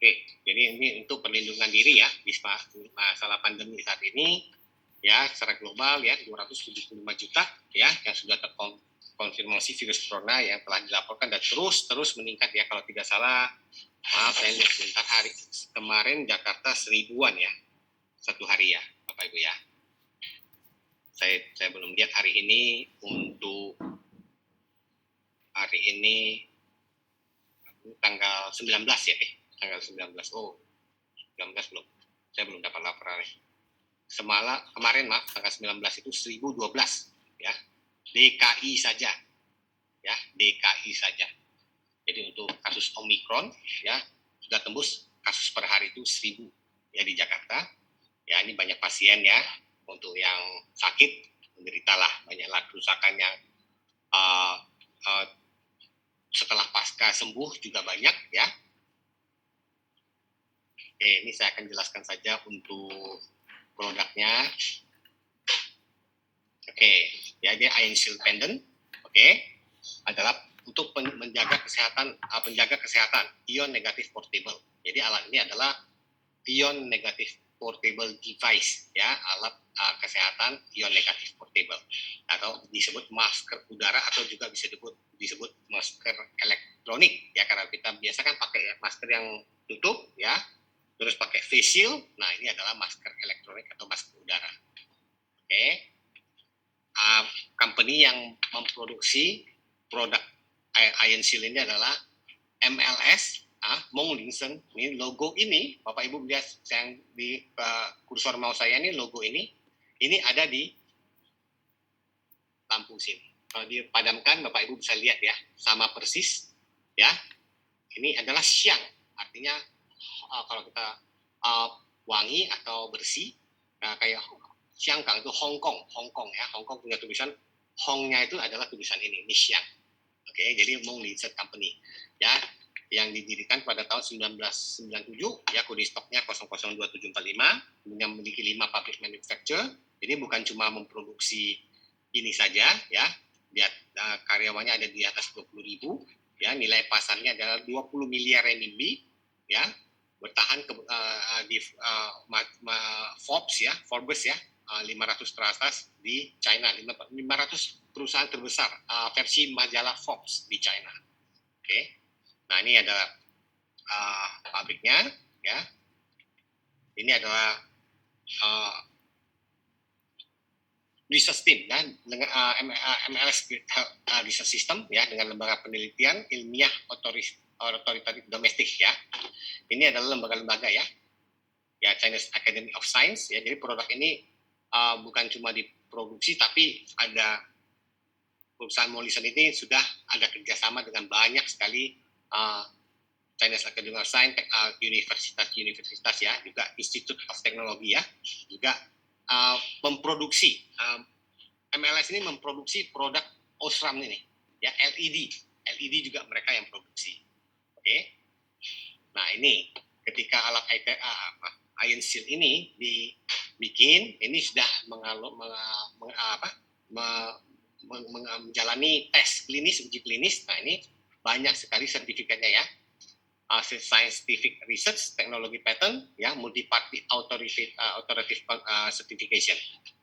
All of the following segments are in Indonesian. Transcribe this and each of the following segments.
Oke, jadi ini untuk perlindungan diri ya di masalah pandemi saat ini ya secara global ya 275 juta ya yang sudah terkonfirmasi virus corona yang telah dilaporkan dan terus meningkat ya, kalau tidak salah maaf saya lihat sebentar, hari kemarin Jakarta 1000-an ya satu hari ya Bapak Ibu ya. Saya belum lihat hari ini. Untuk hari ini tanggal 19 ya tanggal 19. Oh, 19 belum. Saya belum dapat laporan. Kemarin tanggal 19 itu 1012 ya. DKI saja. Ya, DKI saja. Jadi untuk kasus Omikron ya sudah tembus kasus per hari itu 1000 ya di Jakarta. Ya, ini banyak pasien ya. Untuk yang sakit menderitalah, banyaklah kerusakan yang setelah pasca sembuh juga banyak ya. Oke, ini saya akan jelaskan saja untuk produknya. Oke, ya dia Ion Shield Pendant. Oke, adalah untuk menjaga kesehatan, penjaga kesehatan ion negatif portable. Jadi alat ini adalah ion negatif portable device ya, alat kesehatan ion negatif portable atau disebut masker udara atau juga bisa disebut masker elektronik ya, karena kita biasa kan pakai masker yang tutup ya, terus pakai face shield. Nah, ini adalah masker elektronik atau masker udara. Oke. Company yang memproduksi produk Ion Shield ini adalah MLS Mong Linsen. Ini logo ini, Bapak Ibu lihat yang di kursor mouse saya ini, logo ini ada di lampu sini. Kalau dipadamkan, Bapak Ibu bisa lihat ya, sama persis ya. Ini adalah Xiang, artinya kalau kita wangi atau bersih, kayak Xiangkang itu Hong Kong ya. Hong Kong punya tulisan Hong-nya itu adalah tulisan ini Xiang. Oke, jadi Mong Linsen Company ya, yang didirikan pada tahun 1997 ya, kode stoknya 002745, yang memiliki 5 pabrik manufacture. Jadi bukan cuma memproduksi ini saja ya, karyawannya ada di atas 20.000 ya, nilai pasarnya adalah 20 miliar renminbi ya, bertahan di Forbes ya 500 teratas di China, 500 perusahaan terbesar versi majalah Forbes di China. Oke. Nah, ini adalah pabriknya ya. Ini adalah research team ya, dengan MLS research system ya, dengan lembaga penelitian ilmiah otoritatif domestik ya. Ini adalah lembaga-lembaga ya, Chinese Academy of Science ya. Jadi produk ini bukan cuma diproduksi, tapi ada perusahaan Mong Linsen ini sudah ada kerjasama dengan banyak sekali Chinese Academy of Science, universitas ya, juga Institute of Technology ya, juga memproduksi MLS ini memproduksi produk Osram ini ya, LED juga mereka yang produksi. Oke. Nah, ini ketika alat Ion Shield ini dibikin, ini sudah menjalani tes klinis, uji klinis. Nah, ini banyak sekali sertifikatnya ya. Scientific Research Technology Patent ya, Multi-Party Authoritative Certification.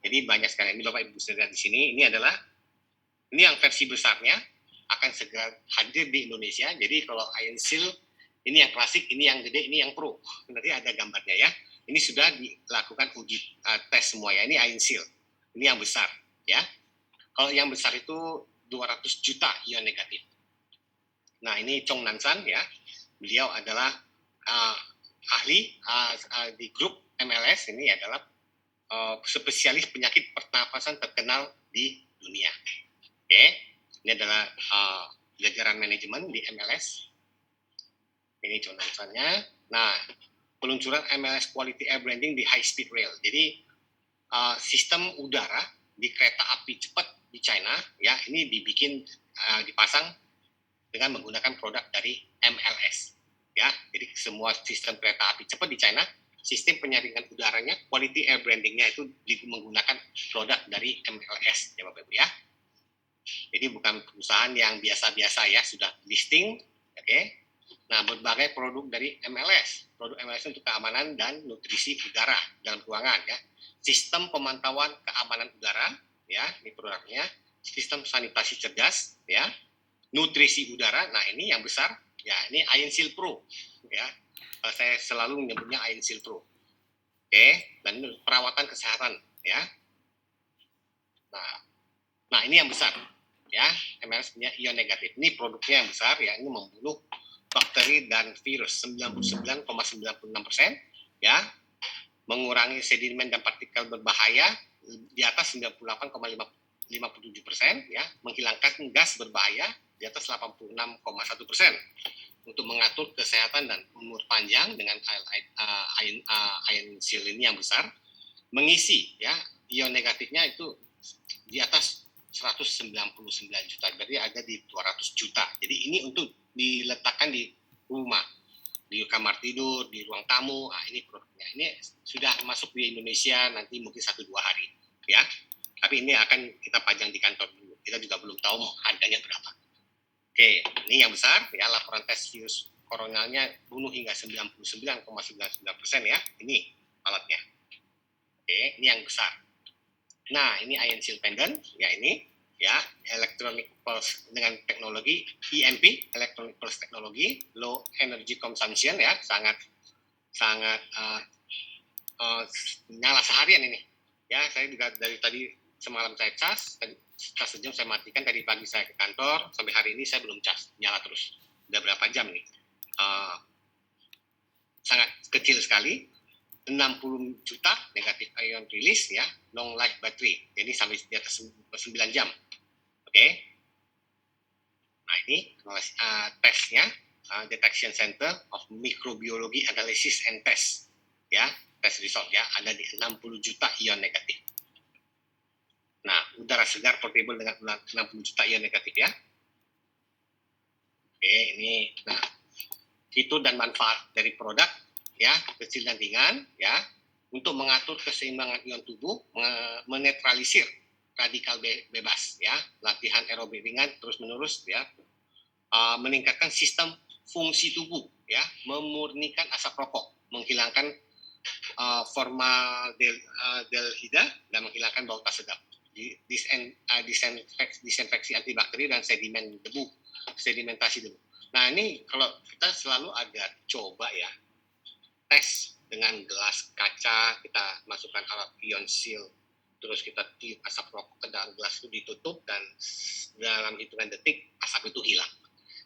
Jadi banyak sekali. Ini Bapak Ibu bisa lihat di sini. Ini yang versi besarnya akan segera hadir di Indonesia. Jadi kalau Ion Shield ini yang klasik, ini yang gede, ini yang pro. Nanti ada gambarnya ya. Ini sudah dilakukan uji tes semua ya. Ini Ion Shield. Ini yang besar ya. Kalau yang besar itu 200 juta ion negatif. Nah, ini Chong Nansan ya. Beliau adalah ahli di grup MLS, ini adalah spesialis penyakit pernapasan terkenal di dunia. Oke, ini adalah jajaran manajemen di MLS. Ini contohnya. Nah, peluncuran MLS Quality Air Branding di High Speed Rail. Jadi sistem udara di kereta api cepat di China ya, ini dipasang dengan menggunakan produk dari MLS ya. Jadi semua sistem kereta api cepat di China, sistem penyaringan udaranya, quality air brandingnya itu menggunakan produk dari MLS ya Bapak Ibu ya. Jadi bukan perusahaan yang biasa-biasa ya, sudah listing, oke. Nah, berbagai produk dari MLS. Produk MLS untuk keamanan dan nutrisi udara dalam ruangan ya. Sistem pemantauan keamanan udara ya, ini produknya. Sistem sanitasi cerdas ya. Nutrisi udara. Nah, ini yang besar ya, ini Ion Shield Pro ya. Saya selalu menyebutnya Ion Shield Pro. Oke, dan perawatan kesehatan ya. Nah, ini yang besar ya, MLS punya ion negatif. Ini produknya yang besar ya, ini membunuh bakteri dan virus 99,96% ya, mengurangi sedimen dan partikel berbahaya di atas 98,57% ya, menghilangkan gas berbahaya di atas 86,1%, untuk mengatur kesehatan dan umur panjang dengan ion shield ini yang besar, mengisi ya ion negatifnya itu di atas 199 juta, berarti ada di 200 juta. Jadi ini untuk diletakkan di rumah, di kamar tidur, di ruang tamu. Nah, ini produknya. Ini sudah masuk di Indonesia nanti mungkin 1-2 hari ya. Tapi ini akan kita pajang di kantor dulu. Kita juga belum tahu harganya berapa. Oke, ini yang besar ya, laporan tes virus coronanya bunuh hingga 99,99% ya. Ini alatnya. Oke, ini yang besar. Nah, ini Ion Shield Pendant, ya ini, ya, Electronic Pulse dengan teknologi EMP, Electronic Pulse Technology, Low Energy Consumption, ya, sangat nyala seharian ini. Ya, saya juga dari tadi semalam saya cas sejam saya matikan, tadi pagi saya ke kantor, sampai hari ini saya belum cas, nyala terus. Udah berapa jam nih? Sangat kecil sekali. 60 juta negatif ion release ya, long life battery. Jadi sampai di atas 9 jam. Oke. Nah, ini tesnya, Detection Center of Microbiology Analysis and Test. Ya, test result ya, ada di 60 juta ion negatif. Nah, udara segar portable dengan 60 juta ion negatif ya. Oke, ini nah, fitur dan manfaat dari produk ya, kecil dan ringan ya, untuk mengatur keseimbangan ion tubuh, menetralisir radikal bebas ya, latihan aerobik ringan terus menerus ya, meningkatkan sistem fungsi tubuh ya, memurnikan asap rokok, menghilangkan formaldehida dan menghilangkan bau tak sedap, disinfeksi antibakteri dan sedimen debu, sedimentasi debu. Nah, ini kalau kita selalu ada coba ya, tes dengan gelas kaca, kita masukkan alat ion shield, terus kita tiup asap rokok ke dalam gelas itu, ditutup, dan dalam hitungan detik asap itu hilang.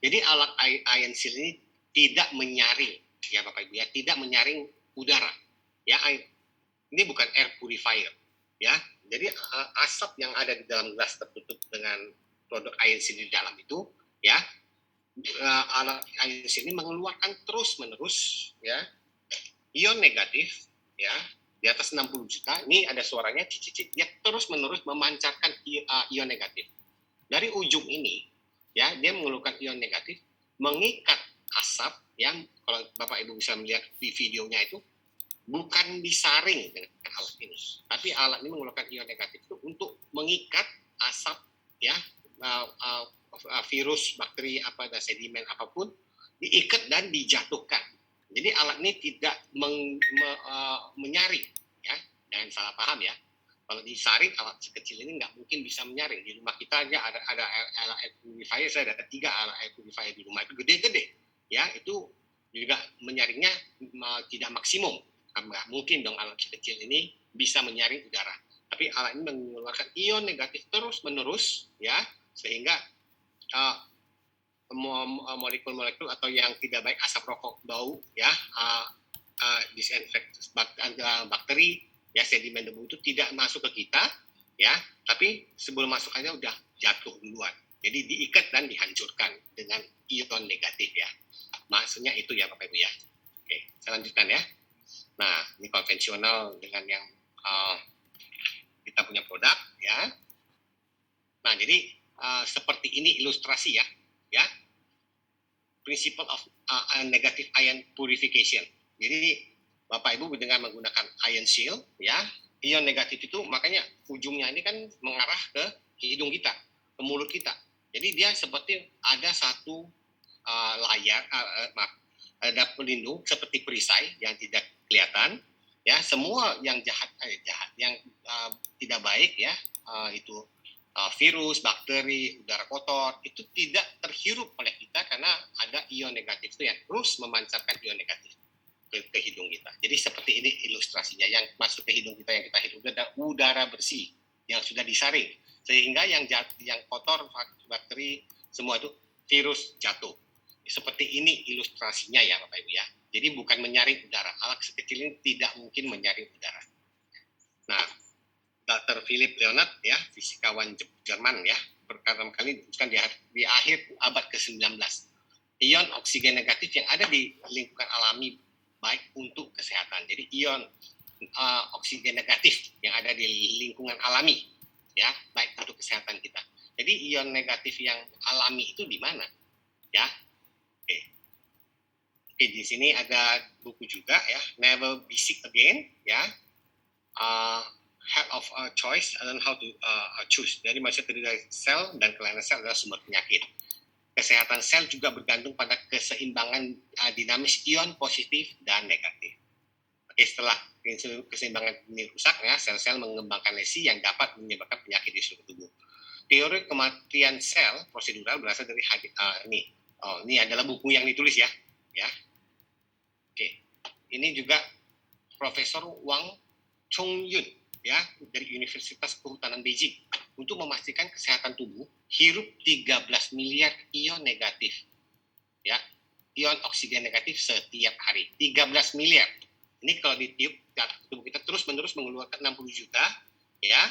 Jadi alat ion shield ini tidak menyaring ya Bapak Ibu ya, tidak menyaring udara ya. Ini bukan air purifier ya. Jadi asap yang ada di dalam gelas tertutup dengan produk ion shield di dalam itu ya, alat ion shield ini mengeluarkan terus menerus ya ion negatif ya, di atas 60 juta. Ini ada suaranya cicit, dia terus menerus memancarkan ion negatif. Dari ujung ini ya, dia mengeluarkan ion negatif, mengikat asap yang kalau Bapak Ibu bisa melihat di videonya itu, bukan disaring dengan alat ini, tapi alat ini mengeluarkan ion negatif itu untuk mengikat asap ya, virus, bakteri apa dan sedimen apapun, diikat dan dijatuhkan. Jadi alat ini tidak menyaring ya, jangan salah paham ya. Kalau disaring, alat sekecil ini nggak mungkin bisa menyaring. Di rumah kita aja ada air purifier, saya ada 3 alat air purifier di rumah, itu gede-gede ya, itu juga menyaringnya tidak maksimum. Nggak mungkin dong alat sekecil ini bisa menyaring udara. Tapi alat ini mengeluarkan ion negatif terus menerus ya, sehingga molekul-molekul atau yang tidak baik, asap rokok, bau ya, disinfeksi bakteri ya, sedimen debu itu tidak masuk ke kita ya, tapi sebelum masuk aja udah jatuh duluan. Jadi diikat dan dihancurkan dengan ion negatif ya. Maksudnya itu ya Bapak Ibu ya. Oke, saya lanjutkan ya. Nah, ini konvensional dengan yang kita punya produk ya. Nah, jadi seperti ini ilustrasi ya. Ya, principle of negative ion purification. Jadi Bapak Ibu dengan menggunakan ion shield ya, ion negatif itu makanya ujungnya ini kan mengarah ke hidung kita, ke mulut kita. Jadi dia seperti ada satu layar, ada pelindung seperti perisai yang tidak kelihatan, ya semua yang jahat yang tidak baik ya, itu virus, bakteri, udara kotor itu tidak terhirup oleh kita karena ada ion negatif itu yang terus memancarkan ion negatif ke hidung kita. Jadi seperti ini ilustrasinya, yang masuk ke hidung kita yang kita hirup adalah udara bersih yang sudah disaring, sehingga yang kotor, bakteri, semua itu virus jatuh. Seperti ini ilustrasinya ya Bapak Ibu ya. Jadi bukan menyaring udara. Alat sekecil ini tidak mungkin menyaring udara. Nah, Dr. Philip Leonard ya, fisikawan Jerman ya, pertama kali ditunjukkan di akhir abad ke-19. Ion oksigen negatif yang ada di lingkungan alami baik untuk kesehatan. Jadi ion oksigen negatif yang ada di lingkungan alami ya, baik untuk kesehatan kita. Jadi ion negatif yang alami itu di mana? Ya. Oke, di sini ada buku juga ya, Never Be Sick Again ya. Health of choice and how to choose. Jadi maksudnya dari sel dan kelainan sel adalah sumber penyakit. Kesehatan sel juga bergantung pada keseimbangan dinamis ion positif dan negatif. Oke, setelah keseimbangan ini rusak ya, sel-sel mengembangkan lesi yang dapat menyebabkan penyakit di seluruh tubuh. Teori kematian sel prosedural berasal dari ini. Ini adalah buku yang ditulis ya. Oke. Ini juga Profesor Wang Chongyun ya, dari Universitas Kehutanan Beijing, untuk memastikan kesehatan tubuh hirup 13 miliar ion negatif ya, ion oksigen negatif setiap hari. 13 miliar. Ini kalau ditiup tubuh kita terus-menerus mengeluarkan 60 juta ya.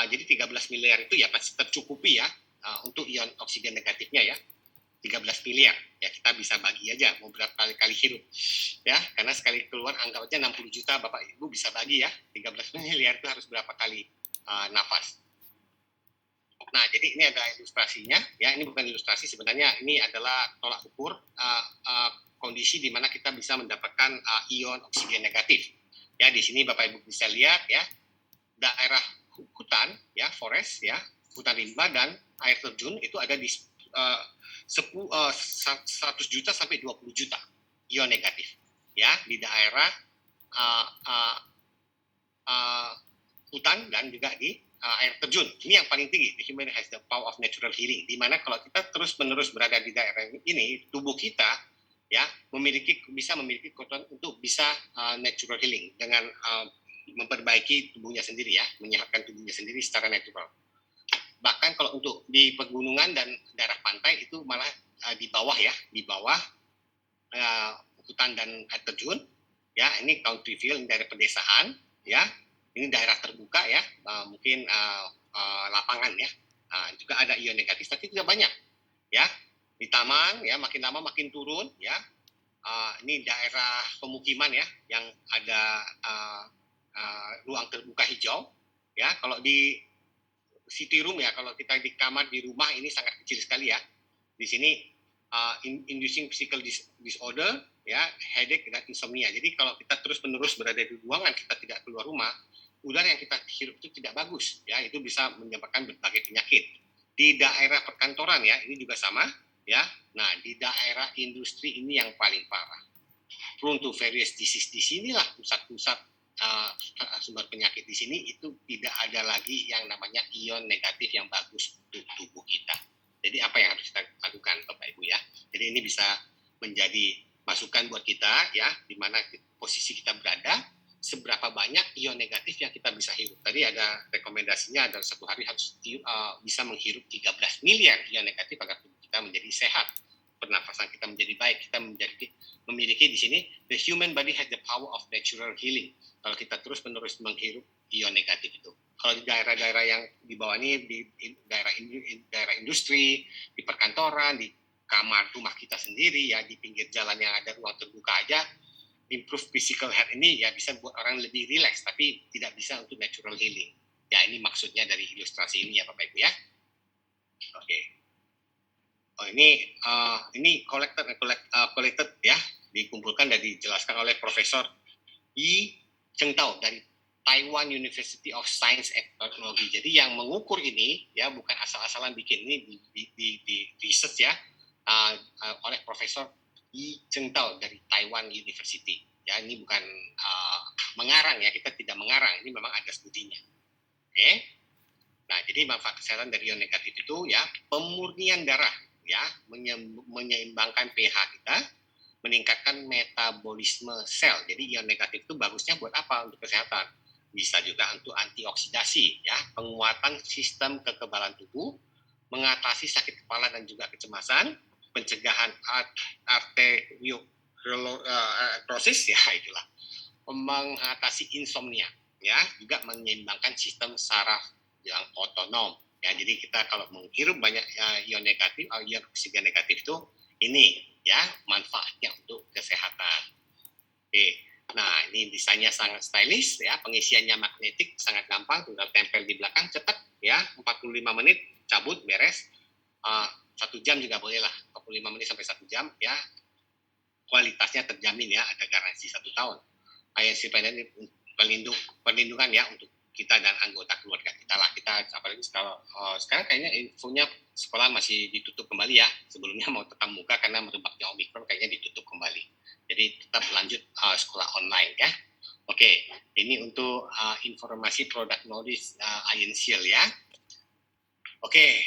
Jadi 13 miliar itu ya pasti tercukupi ya untuk ion oksigen negatifnya ya. 13 miliar ya, kita bisa bagi aja mau berapa kali hirup ya, karena sekali keluar anggap aja 60 juta Bapak Ibu bisa bagi ya, 13 miliar itu harus berapa kali nafas. Nah, jadi ini ada ilustrasinya ya, ini bukan ilustrasi sebenarnya, ini adalah tolak ukur kondisi di mana kita bisa mendapatkan ion oksigen negatif ya. Di sini Bapak Ibu bisa lihat ya, daerah hutan ya, forest ya, hutan rimba dan air terjun itu ada di 100 juta sampai 20 juta ion negatif ya, di daerah hutan dan juga di air terjun. Ini yang paling tinggi. The human has the power of natural healing. Di mana kalau kita terus-menerus berada di daerah ini, tubuh kita ya bisa memiliki kekuatan untuk bisa natural healing dengan memperbaiki tubuhnya sendiri ya, menyehatkan tubuhnya sendiri secara natural. Bahkan kalau untuk di pegunungan dan daerah pantai itu malah di bawah ya, di bawah hutan dan air terjun ya. Ini country view, ini daerah pedesaan ya, ini daerah terbuka ya, mungkin lapangan ya, juga ada ion negatif tapi tidak banyak ya. Di taman ya, makin lama makin turun ya. Ini daerah pemukiman ya, yang ada ruang terbuka hijau ya. Kalau di city room ya, kalau kita di kamar di rumah ini sangat kecil sekali ya. Di sini inducing physical disorder ya, headache dan insomnia. Jadi kalau kita terus-menerus berada di ruangan, kita tidak keluar rumah, udara yang kita hirup itu tidak bagus ya, itu bisa menyebabkan berbagai penyakit. Di daerah perkantoran ya, ini juga sama ya. Nah, di daerah industri ini yang paling parah. Prone to various disease. Di sinilah pusat-pusat sumber penyakit. Di sini itu tidak ada lagi yang namanya ion negatif yang bagus untuk tubuh kita. Jadi apa yang harus kita lakukan Bapak Ibu ya? Jadi ini bisa menjadi masukan buat kita ya, di mana posisi kita berada, seberapa banyak ion negatif yang kita bisa hirup. Tadi ada rekomendasinya adalah satu hari harus bisa menghirup 13 miliar ion negatif agar tubuh kita menjadi sehat, pernafasan kita menjadi baik, kita memiliki di sini the human body has the power of natural healing. Kalau kita terus-menerus menghirup ion negatif itu. Kalau di daerah-daerah yang di bawah ini, di daerah industri, di perkantoran, di kamar rumah kita sendiri ya, di pinggir jalan yang ada ruang terbuka aja, improve physical health ini ya bisa buat orang lebih relax, tapi tidak bisa untuk natural healing. Ya, ini maksudnya dari ilustrasi ini ya Bapak Ibu ya. Oke. Oh, ini collected ya, dikumpulkan dan dijelaskan oleh Profesor Yi Chengtao dari Taiwan University of Science and Technology. Jadi yang mengukur ini ya bukan asal-asalan bikin, ini di research ya, oleh Profesor Yi Chengtao dari Taiwan University. Ya, ini bukan mengarang ya, kita tidak mengarang, ini memang ada studinya. Oke. Nah, jadi manfaat kesehatan dari ion negatif itu ya pemurnian darah, ya menyeimbangkan pH kita, meningkatkan metabolisme sel. Jadi ion negatif itu bagusnya buat apa untuk kesehatan? Bisa juga untuk antioksidasi, ya penguatan sistem kekebalan tubuh, mengatasi sakit kepala dan juga kecemasan, pencegahan arteriosklerosis, ya itulah, mengatasi insomnia, ya juga menyeimbangkan sistem saraf yang otonom. Ya, jadi kita kalau menghirup banyak ion negatif, ion oksigen negatif itu ini ya manfaatnya untuk kesehatan. Oke, nah ini desainnya sangat stylish ya, pengisiannya magnetik sangat gampang, tinggal tempel di belakang cepat ya, 45 menit cabut beres. 1 jam juga boleh lah, 45 menit sampai 1 jam ya. Kualitasnya terjamin ya, ada garansi 1 tahun. INC Panel ini perlindungan ya untuk kita dan anggota keluarga kita lah. Kita apalagi sekarang kayaknya infonya sekolah masih ditutup kembali ya. Sebelumnya mau tetap muka karena merebaknya Omikron kayaknya ditutup kembali. Jadi tetap lanjut sekolah online ya. Oke, ini untuk informasi produk knowledge INCL ya. Oke,